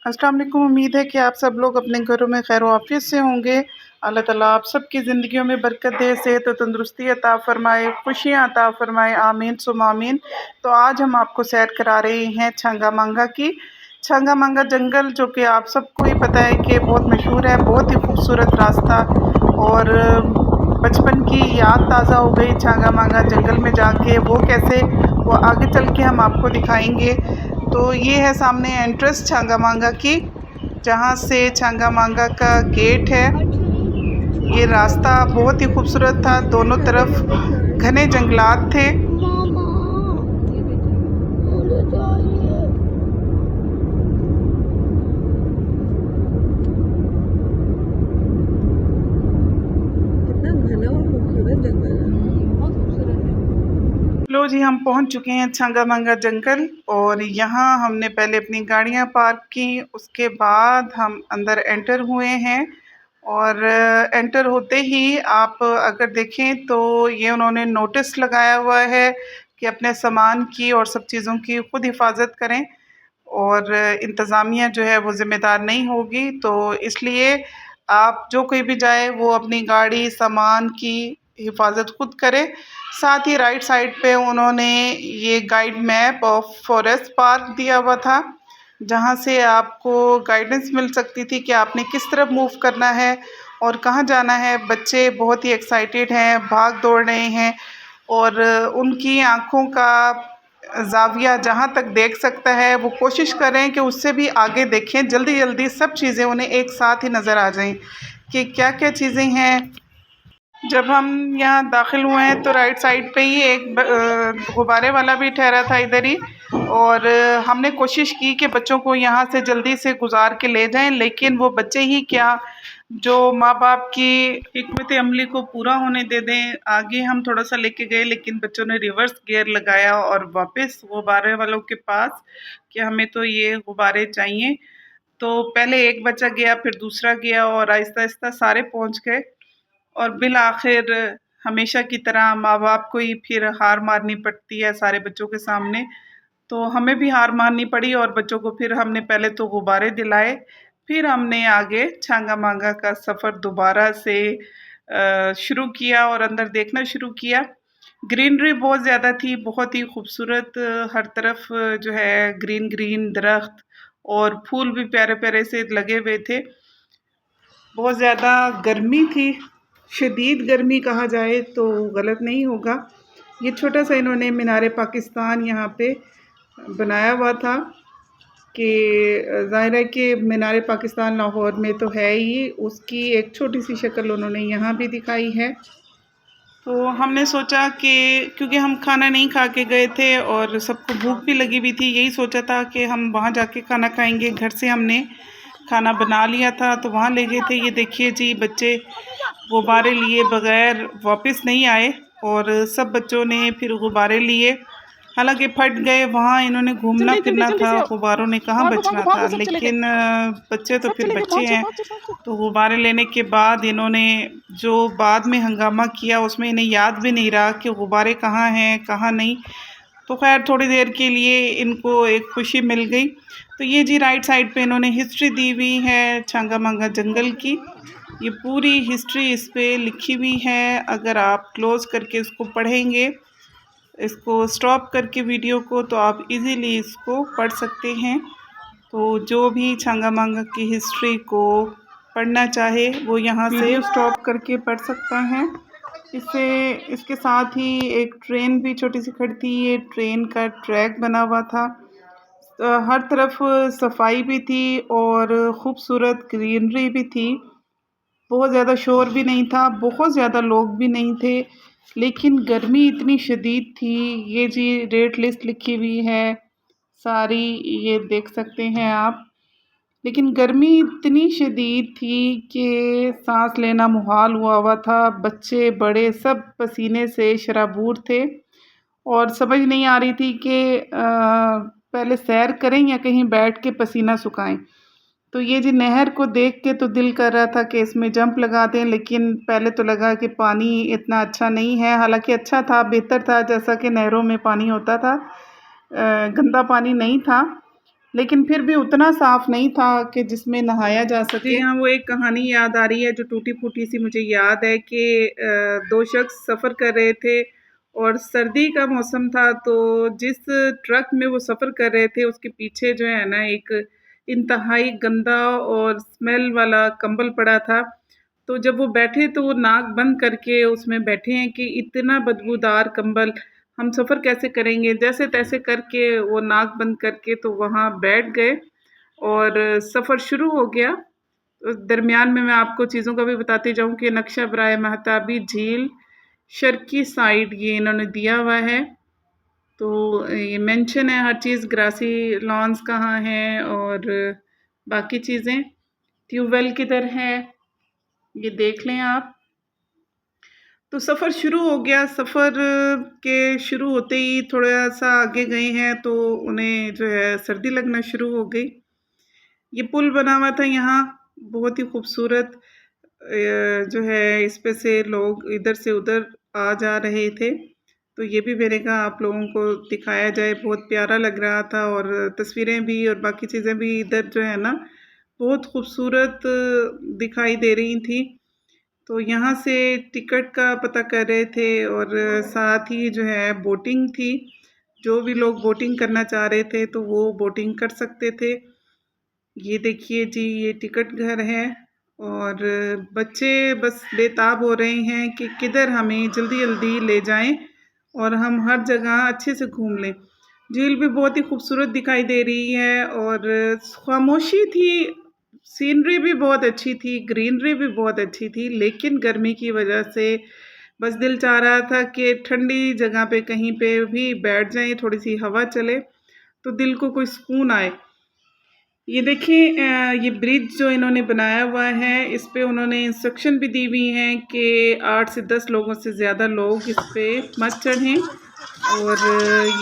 अस्सलाम वालेकुम। उम्मीद है कि आप सब लोग अपने घरों में खैर आफियत से होंगे। अल्लाह ताला आप सबकी ज़िंदगियों में बरकत दे, सेहत और तंदुरुस्ती अता फ़रमाए, खुशियाँ अता फ़रमाए, आमीन सुम्मा आमीन। तो आज हम आपको सैर करा रहे हैं छांगा मांगा की। छांगा मांगा जंगल जो कि आप सबको ही पता है कि बहुत मशहूर है, बहुत ही खूबसूरत रास्ता। और बचपन की याद ताज़ा हो गई छांगा मांगा जंगल में जाके। वो कैसे, वो आगे चल के हम आपको दिखाएंगे। तो ये है सामने एंट्रेंस छांगा मांगा की, जहाँ से छांगा मांगा का गेट है। ये रास्ता बहुत ही खूबसूरत था, दोनों तरफ घने जंगलात थे। लो जी, हम पहुंच चुके हैं छांगा मांगा जंगल। और यहाँ हमने पहले अपनी गाड़ियां पार्क की, उसके बाद हम अंदर एंटर हुए हैं। और एंटर होते ही आप अगर देखें तो ये उन्होंने नोटिस लगाया हुआ है कि अपने सामान की और सब चीज़ों की खुद हिफाजत करें, और इंतज़ामिया जो है वो ज़िम्मेदार नहीं होगी। तो इसलिए आप जो कोई भी जाए वो अपनी गाड़ी सामान की हिफाजत खुद करे। साथ ही राइट साइड पे उन्होंने ये guide map of forest park दिया हुआ था, जहाँ से आपको गाइडेंस मिल सकती थी कि आपने किस तरफ मूव करना है और कहाँ जाना है। बच्चे बहुत ही एक्साइटेड हैं, भाग दौड़ रहे हैं, और उनकी आँखों का ज़ाविया जहाँ तक देख सकता है वो कोशिश करें कि उससे भी आगे देखें, जल्दी जल्दी सब चीज़ें उन्हें एक साथ ही नज़र आ जाएं कि क्या क्या चीज़ें हैं। जब हम यहाँ दाखिल हुए हैं तो राइट साइड पे ही एक गुब्बारे वाला भी ठहरा था इधर ही। और हमने कोशिश की कि बच्चों को यहाँ से जल्दी से गुजार के ले जाएं, लेकिन वो बच्चे ही क्या, जो माँ बाप की हिकमत अमली को पूरा होने दे दें। आगे हम थोड़ा सा लेके गए, लेकिन बच्चों ने रिवर्स गियर लगाया और वापस गुब्बारे वालों के पास कि हमें तो ये गुब्बारे चाहिए। तो पहले एक बच्चा गया, फिर दूसरा गया, और आहिस्ता आहिस्ता सारे पहुँच गए। और बिल आखिर हमेशा की तरह माँ बाप को ही फिर हार मारनी पड़ती है सारे बच्चों के सामने। तो हमें भी हार माननी पड़ी, और बच्चों को फिर हमने पहले तो गुब्बारे दिलाए, फिर हमने आगे छांगा मांगा का सफ़र दोबारा से शुरू किया और अंदर देखना शुरू किया। ग्रीनरी बहुत ज़्यादा थी, बहुत ही खूबसूरत, हर तरफ जो है ग्रीन ग्रीन दरख्त और फूल भी प्यारे प्यारे से लगे हुए थे। बहुत ज़्यादा गर्मी थी, शदीद गर्मी कहा जाए तो गलत नहीं होगा। ये छोटा सा इन्होंने मीनार पाकिस्तान यहाँ पे बनाया हुआ था कि ज़ाहिर है कि मीनार पाकिस्तान लाहौर में तो है ही, उसकी एक छोटी सी शक्ल उन्होंने यहाँ भी दिखाई है। तो हमने सोचा कि क्योंकि हम खाना नहीं खा के गए थे और सबको भूख भी लगी हुई थी, यही सोचा था कि हम वहाँ जाके खाना खाएंगे। घर से हमने खाना बना लिया था तो वहाँ ले गए थे। ये देखिए जी, बच्चे गुब्बारे लिए बगैर वापस नहीं आए, और सब बच्चों ने फिर गुब्बारे लिए, हालांकि फट गए। वहाँ इन्होंने घूमना फिरना था, गुब्बारों ने कहाँ बचना था, लेकिन बच्चे तो फिर बच्चे हैं। तो गुब्बारे लेने के बाद इन्होंने जो बाद में हंगामा किया उसमें इन्हें याद भी नहीं रहा कि गुब्बारे कहाँ हैं कहाँ नहीं। तो खैर थोड़ी देर के लिए इनको एक खुशी मिल गई। तो ये जी राइट साइड पे इन्होंने हिस्ट्री दी हुई है छांगा मांगा जंगल की। ये पूरी हिस्ट्री इस पे लिखी हुई है। अगर आप क्लोज करके इसको पढ़ेंगे, इसको स्टॉप करके वीडियो को, तो आप इजीली इसको पढ़ सकते हैं। तो जो भी छांगा मांगा की हिस्ट्री को पढ़ना चाहे वो यहाँ से स्टॉप करके पढ़ सकता है। इससे इसके साथ ही एक ट्रेन भी छोटी सी खड़ी थी, ये ट्रेन का ट्रैक बना हुआ था। हर तरफ सफाई भी थी और खूबसूरत ग्रीनरी भी थी। बहुत ज़्यादा शोर भी नहीं था, बहुत ज़्यादा लोग भी नहीं थे, लेकिन गर्मी इतनी शदीद थी। ये जी रेट लिस्ट लिखी हुई है सारी, ये देख सकते हैं आप। लेकिन गर्मी इतनी शदीद थी कि सांस लेना मुहाल हुआ हुआ था। बच्चे बड़े सब पसीने से शराबूर थे, और समझ नहीं आ रही थी कि पहले सैर करें या कहीं बैठ के पसीना सुखाएं। तो ये जी नहर को देख के तो दिल कर रहा था कि इसमें जंप लगा दें, लेकिन पहले तो लगा कि पानी इतना अच्छा नहीं है। हालांकि अच्छा था, बेहतर था जैसा कि नहरों में पानी होता था, गंदा पानी नहीं था। लेकिन फिर भी उतना साफ नहीं था कि जिसमें नहाया जा सके। जी हाँ, वो एक कहानी याद आ रही है जो टूटी-फूटी सी मुझे याद है कि 2 शख्स सफ़र कर रहे थे और सर्दी का मौसम था, तो जिस ट्रक में वो सफ़र कर रहे थे उसके पीछे जो है ना एक इंतहाई गंदा और स्मेल वाला कंबल पड़ा था। तो जब वो बैठे तो वो नाक बंद करके उसमें बैठे हैं कि इतना बदबूदार कंबल हम सफ़र कैसे करेंगे? जैसे-तैसे करके वो नाक बंद करके तो वहाँ बैठ गए और सफ़र शुरू हो गया। दरमियान में मैं आपको चीज़ों का भी बताती जाऊँ कि नक्शा बराए महताबी झील, शर्की साइड ये इन्होंने दिया हुआ है। तो ये मेंशन है हर चीज़, ग्रासी लॉन्स कहाँ हैं और बाकी चीज़ें। ट्यूबवेल किधर है, ये देख लें आप। तो सफ़र शुरू हो गया, सफ़र के शुरू होते ही थोड़ा-सा आगे गए हैं तो उन्हें जो है सर्दी लगना शुरू हो गई। ये पुल बना हुआ था यहाँ, बहुत ही खूबसूरत जो है इस पे से लोग इधर से उधर आ जा रहे थे। तो ये भी मैंने कहा आप लोगों को दिखाया जाए, बहुत प्यारा लग रहा था और तस्वीरें भी और बाकी चीज़ें भी इधर जो है ना बहुत खूबसूरत दिखाई दे रही थी। तो यहाँ से टिकट का पता कर रहे थे और साथ ही जो है बोटिंग थी। जो भी लोग बोटिंग करना चाह रहे थे तो वो बोटिंग कर सकते थे। ये देखिए जी, ये टिकट घर है और बच्चे बस बेताब हो रहे हैं कि किधर हमें जल्दी-जल्दी ले जाएँ और हम हर जगह अच्छे से घूम लें। झील भी बहुत ही खूबसूरत दिखाई दे रही है और खामोशी थी, सीनरी भी बहुत अच्छी थी, ग्रीनरी भी बहुत अच्छी थी, लेकिन गर्मी की वजह से बस दिल चाह रहा था कि ठंडी जगह पे कहीं पे भी बैठ जाएँ, थोड़ी-सी हवा चले, तो दिल को कोई सुकून आए। ये देखिए ये ब्रिज जो इन्होंने बनाया हुआ है, इस पे उन्होंने इंस्ट्रक्शन भी दी हुई हैं कि 8 से 10 लोगों से ज़्यादा लोग इस पे मत चढ़ें और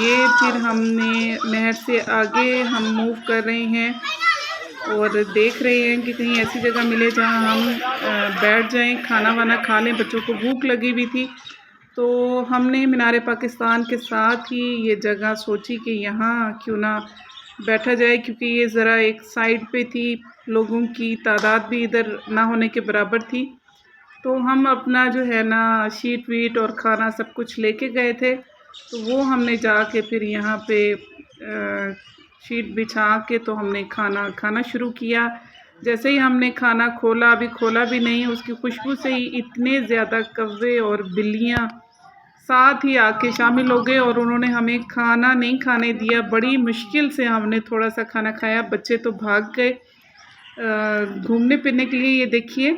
ये फिर हमने नहर से आगे हम मूव कर रहे हैं और देख रहे हैं कि कहीं ऐसी जगह मिले जहाँ हम बैठ जाएं, खाना-वाना खा लें, बच्चों को भूख लगी हुई थी। तो हमने मीनार पाकिस्तान के साथ ही ये जगह सोची कि यहाँ क्यों ना बैठा जाए क्योंकि ये ज़रा एक साइड पे थी, लोगों की तादाद भी इधर ना होने के बराबर थी। तो हम अपना जो है ना शीट-वीट और खाना सब कुछ लेके गए थे, तो वो हमने जाके फिर यहाँ पे शीट बिछा के तो हमने खाना खाना शुरू किया। जैसे ही हमने खाना खोला, अभी खोला भी नहीं, उसकी खुशबू से ही इतने ज़्यादा कौवे और बिल्लियाँ साथ ही आके शामिल हो गए और उन्होंने हमें खाना नहीं खाने दिया। बड़ी मुश्किल से हमने थोड़ा-सा खाना खाया, बच्चे तो भाग गए घूमने फिरने के लिए। ये देखिए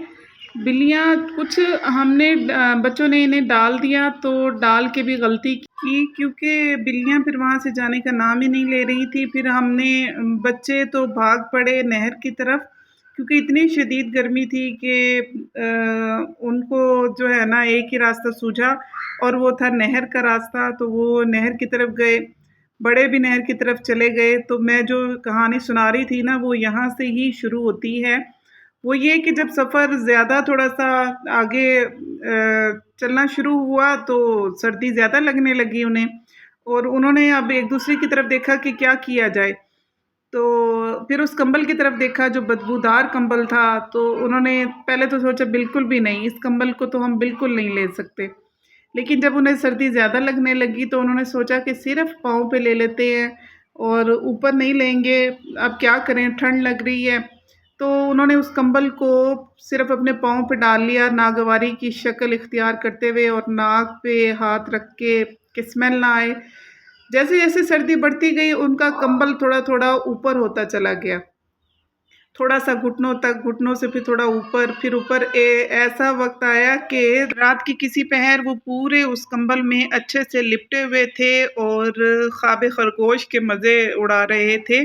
बिल्लियाँ कुछ हमने बच्चों ने इन्हें डाल दिया तो डाल के भी गलती की क्योंकि बिल्लियाँ फिर वहाँ से जाने का नाम ही नहीं ले रही थी। फिर हमने बच्चे तो भाग पड़े नहर की तरफ क्योंकि इतनी शदीद गर्मी थी कि उनको जो है ना एक ही रास्ता सूझा और वो था नहर का रास्ता, तो वो नहर की तरफ गए। बड़े भी नहर की तरफ चले गए, तो मैं जो कहानी सुना रही थी ना वो यहाँ से ही शुरू होती है। वो ये कि जब सफ़र ज़्यादा थोड़ा-सा आगे चलना शुरू हुआ तो सर्दी ज़्यादा लगने लगी उन्हें और उन्होंने अब एक-दूसरे की तरफ देखा कि क्या किया जाए। तो फिर उस कंबल की तरफ देखा जो बदबूदार कंबल था, तो उन्होंने पहले तो सोचा बिल्कुल भी नहीं, इस कंबल को तो हम बिल्कुल नहीं ले सकते। लेकिन जब उन्हें सर्दी ज़्यादा लगने लगी तो उन्होंने सोचा कि सिर्फ़ पाँव पे ले लेते हैं और ऊपर नहीं लेंगे, अब क्या करें ठंड लग रही है। तो उन्होंने उस कंबल को सिर्फ़ अपने पाँव पे डाल लिया नागवारी की शक्ल इख्तियार करते हुए और नाक पे हाथ रख के कि स्मेल ना आए। जैसे-जैसे सर्दी बढ़ती गई उनका कंबल थोड़ा-थोड़ा ऊपर होता चला गया। थोड़ा-सा घुटनों तक, घुटनों से फिर ऊपर ऐसा वक़्त आया कि रात की किसी पहर वो पूरे उस कंबल में अच्छे से लिपटे हुए थे और ख्वाब खरगोश के मज़े उड़ा रहे थे।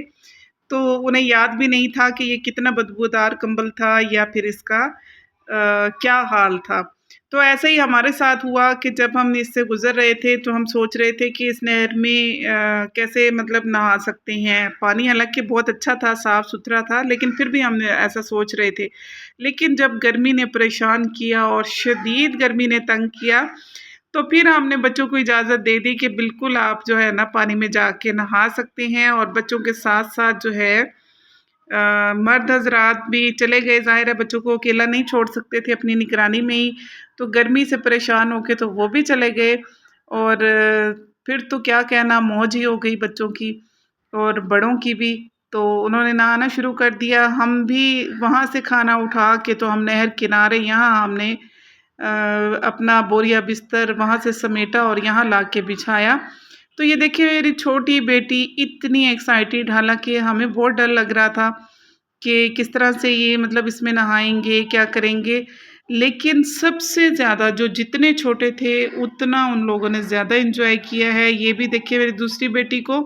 तो उन्हें याद भी नहीं था कि ये कितना बदबूदार कंबल था या फिर इसका क्या हाल था। तो ऐसे ही हमारे साथ हुआ कि जब हम इससे गुज़र रहे थे तो हम सोच रहे थे कि इस नहर में कैसे मतलब नहा सकते हैं। पानी हालाँकि बहुत अच्छा था, साफ़-सुथरा था, लेकिन फिर भी हम ऐसा सोच रहे थे। लेकिन जब गर्मी ने परेशान किया और शदीद गर्मी ने तंग किया, तो फिर हमने बच्चों को इजाज़त दे दी कि बिल्कुल आप जो है ना पानी में जाके नहा सकते हैं, और बच्चों के साथ-साथ जो है मर्द हज़रात भी चले गए। ज़ाहिर है बच्चों को अकेला नहीं छोड़ सकते थे अपनी निगरानी में ही, तो गर्मी से परेशान होके तो वो भी चले गए। और फिर तो क्या कहना, मौज ही हो गई बच्चों की और बड़ों की भी। तो उन्होंने नहाना शुरू कर दिया, हम भी वहाँ से खाना उठा के तो हम नहर किनारे यहाँ हमने अपना बोरिया बिस्तर वहाँ से समेटा और यहाँ ला के बिछाया। तो ये देखिए मेरी छोटी बेटी इतनी एक्साइटेड, हालाँकि हमें बहुत डर लग रहा था कि किस तरह से ये मतलब इसमें नहाएँगे, क्या करेंगे? लेकिन सबसे ज़्यादा जो जितने छोटे थे उतना उन लोगों ने ज़्यादा एन्जॉय किया है। ये भी देखिए मेरी दूसरी बेटी को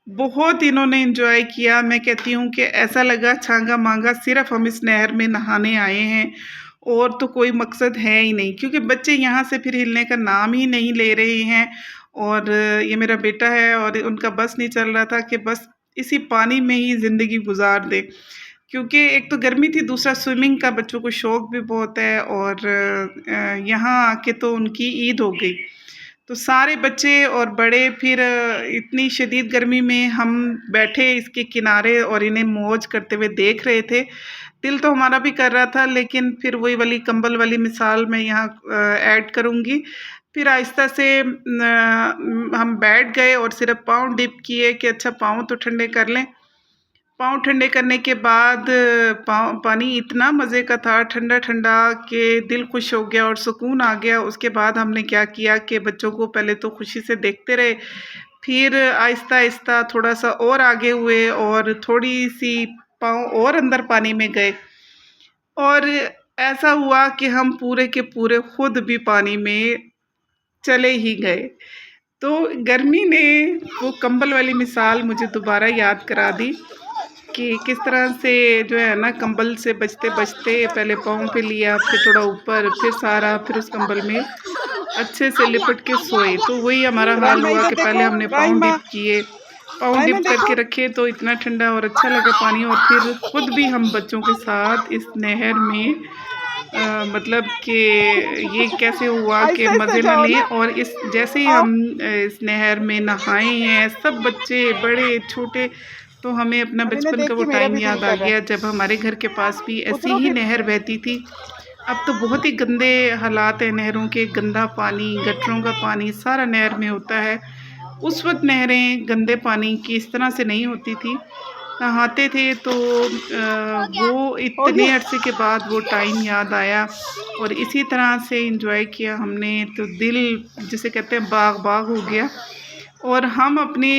बहुत इन्होंने एन्जॉय किया। मैं कहती हूँ कि ऐसा लगा छांगा-मांगा सिर्फ़ हम इस नहर में नहाने आए हैं और तो कोई मकसद है ही नहीं, क्योंकि बच्चे यहाँ से फिर हिलने का नाम ही नहीं ले रहे हैं। और ये मेरा बेटा है और उनका बस नहीं चल रहा था कि बस इसी पानी में ही ज़िंदगी गुज़ार दें, क्योंकि एक तो गर्मी थी, दूसरा स्विमिंग का बच्चों को शौक़ भी बहुत है। और यहाँ आके तो उनकी ईद हो गई। तो सारे बच्चे और बड़े फिर इतनी शदीद गर्मी में हम बैठे इसके किनारे और इन्हें मौज करते हुए देख रहे थे। दिल तो हमारा भी कर रहा था, लेकिन फिर वही वाली कंबल वाली मिसाल मैं यहाँ ऐड करूँगी। फिर आहिस्ता से हम बैठ गए और सिर्फ पाँव डिप किए कि अच्छा पाँव तो ठंडे कर लें। पाँव ठंडे करने के बाद पानी इतना मज़े का था, ठंडा-ठंडा, कि दिल खुश हो गया और सुकून आ गया। उसके बाद हमने क्या किया कि बच्चों को पहले तो खुशी से देखते रहे, फिर आहिस्ता-आहिस्ता थोड़ा-सा और आगे हुए और थोड़ी-सी पाँव और अंदर पानी में गए। और ऐसा हुआ कि हम पूरे के पूरे खुद भी पानी में चले ही गए। तो गर्मी ने वो कंबल वाली मिसाल मुझे दोबारा याद करा दी कि किस तरह से जो है ना कंबल से बचते-बचते पहले पाँव पे लिया, फिर थोड़ा ऊपर, फिर सारा, फिर उस कंबल में अच्छे से लिपट के सोए। तो वही हमारा हाल हुआ कि पहले हमने पाँव डिप किए, पाँव डिप करके रखे तो इतना ठंडा और अच्छा लगा पानी। और फिर खुद भी हम बच्चों के साथ इस नहर में मतलब कि ये कैसे हुआ कि मज़े ना लें। और इस जैसे ही हम इस नहर में नहाए हैं, सब बच्चे बड़े छोटे, तो हमें अपना बचपन का वो टाइम याद आ गया जब हमारे घर के पास भी ऐसी ही नहर बहती थी। अब तो बहुत ही गंदे हालात हैं नहरों के, गंदा पानी, गटरों का पानी सारा नहर में होता है। उस वक्त नहरें गंदे पानी की इस तरह से नहीं होती थी। नहाते थे तो वो इतने अरसे के बाद वो टाइम याद आया और इसी तरह से एंजॉय किया हमने। तो दिल जिसे कहते हैं बाग-बाग हो गया। और हम अपने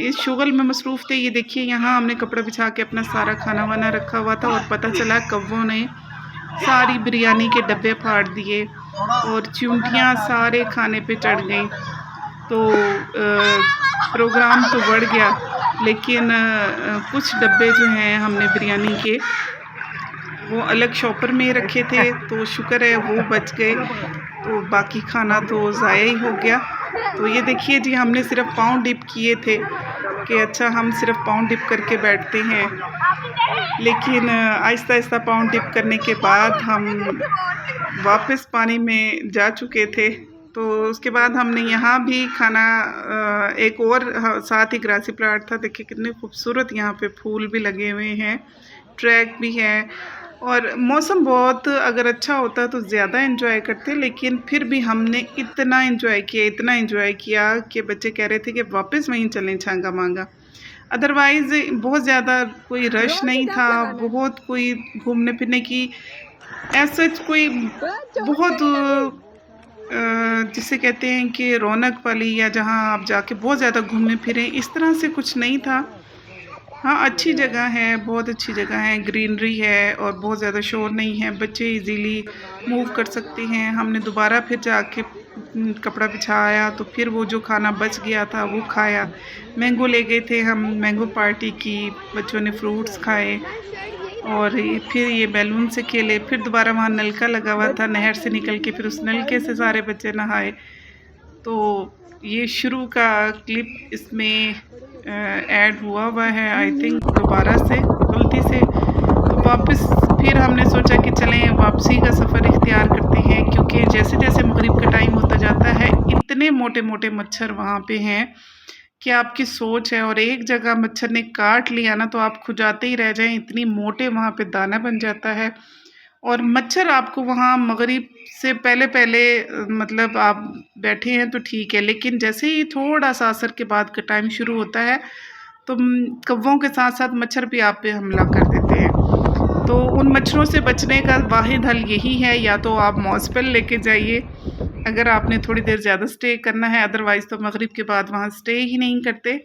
इस शुगल में मसरूफ़ थे। ये देखिए यहाँ हमने कपड़ा बिछा के अपना सारा खाना वाना रखा हुआ था और पता चला कौवों ने सारी बिरयानी के डब्बे फाड़ दिए और चींटियाँ सारे खाने पे चढ़ गई। तो प्रोग्राम तो बढ़ गया, लेकिन कुछ डब्बे जो हैं हमने बिरयानी के वो अलग शॉपर में रखे थे, तो शुक्र है वो बच गए, तो बाकी खाना तो ज़ाया ही हो गया। तो ये देखिए जी, हमने सिर्फ पाँव डिप किए थे कि अच्छा हम सिर्फ पाँव डिप करके बैठते हैं, लेकिन आहिस्ता आहिस्ता पाँव डिप करने के बाद हम वापस पानी में जा चुके थे। तो उसके बाद हमने यहाँ भी खाना एक और साथ ही ग्रासी प्लाट था। देखिए कितने खूबसूरत यहाँ पे फूल भी लगे हुए हैं, ट्रैक भी है और मौसम बहुत अगर अच्छा होता तो ज़्यादा एंजॉय करते, लेकिन फिर भी हमने इतना एंजॉय किया कि बच्चे कह रहे थे कि वापस वहीं चलें छांगा मांगा। अदरवाइज़ बहुत ज़्यादा कोई रश नहीं था, बहुत कोई घूमने फिरने की ऐसा कोई बहुत जिसे कहते हैं कि रौनक वाली या जहाँ आप जाके बहुत ज़्यादा घूमें फिरें, इस तरह से कुछ नहीं था। हाँ, अच्छी जगह है, बहुत अच्छी जगह है, ग्रीनरी है और बहुत ज़्यादा शोर नहीं है, बच्चे इजीली मूव कर सकते हैं। हमने दोबारा फिर जाके कपड़ा बिछाया तो फिर वो जो खाना बच गया था वो खाया। मैंगो ले गए थे हम, मैंगो पार्टी की, बच्चों ने फ्रूट्स खाए और फिर ये बैलून से खेले। फिर दोबारा वहाँ नलका लगा हुआ था, नहर से निकल के फिर उस नलके से सारे बच्चे नहाए। तो ये शुरू का क्लिप इसमें ऐड हुआ है आई थिंक दोबारा से गलती से। तो वापस फिर हमने सोचा कि चलें वापसी का सफ़र इख्तियार करते हैं, क्योंकि जैसे जैसे मगरिब का का टाइम होता जाता है, इतने मोटे मोटे मच्छर वहाँ पे हैं कि आपकी सोच है। और एक जगह मच्छर ने काट लिया ना तो आप खुजाते ही रह जाएं, इतनी मोटे वहाँ पे दाना बन जाता है। और मच्छर आपको वहाँ मगरिब से पहले पहले मतलब आप बैठे हैं तो ठीक है, लेकिन जैसे ही थोड़ा सा असर के बाद का टाइम शुरू होता है तो कौवों के साथ साथ मच्छर भी आप पे हमला कर देते हैं। तो उन मच्छरों से बचने का वाहिद हल यही है, या तो आप मॉस्पेल लेके जाइए अगर आपने थोड़ी देर ज़्यादा स्टे करना है, अदरवाइज़ तो मगरिब के बाद वहाँ स्टे ही नहीं करते।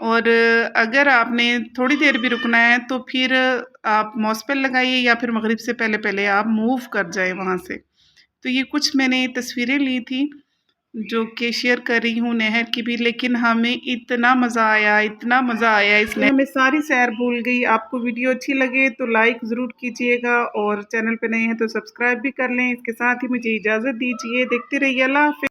और अगर आपने थोड़ी देर भी रुकना है तो फिर आप मॉस्पेल लगाइए या फिर मगरिब से पहले पहले आप मूव कर जाएं वहाँ से। तो ये कुछ मैंने तस्वीरें ली थी जो कि शेयर कर रही हूँ नहर की भी, लेकिन हमें इतना मज़ा आया, इतना मज़ा आया इसमें, मैं सारी सैर भूल गई। आपको वीडियो अच्छी लगे तो लाइक ज़रूर कीजिएगा और चैनल पे नए हैं तो सब्सक्राइब भी कर लें। इसके साथ ही मुझे इजाज़त दीजिए, देखते रहिए। अल्लाह हाफ़िज़।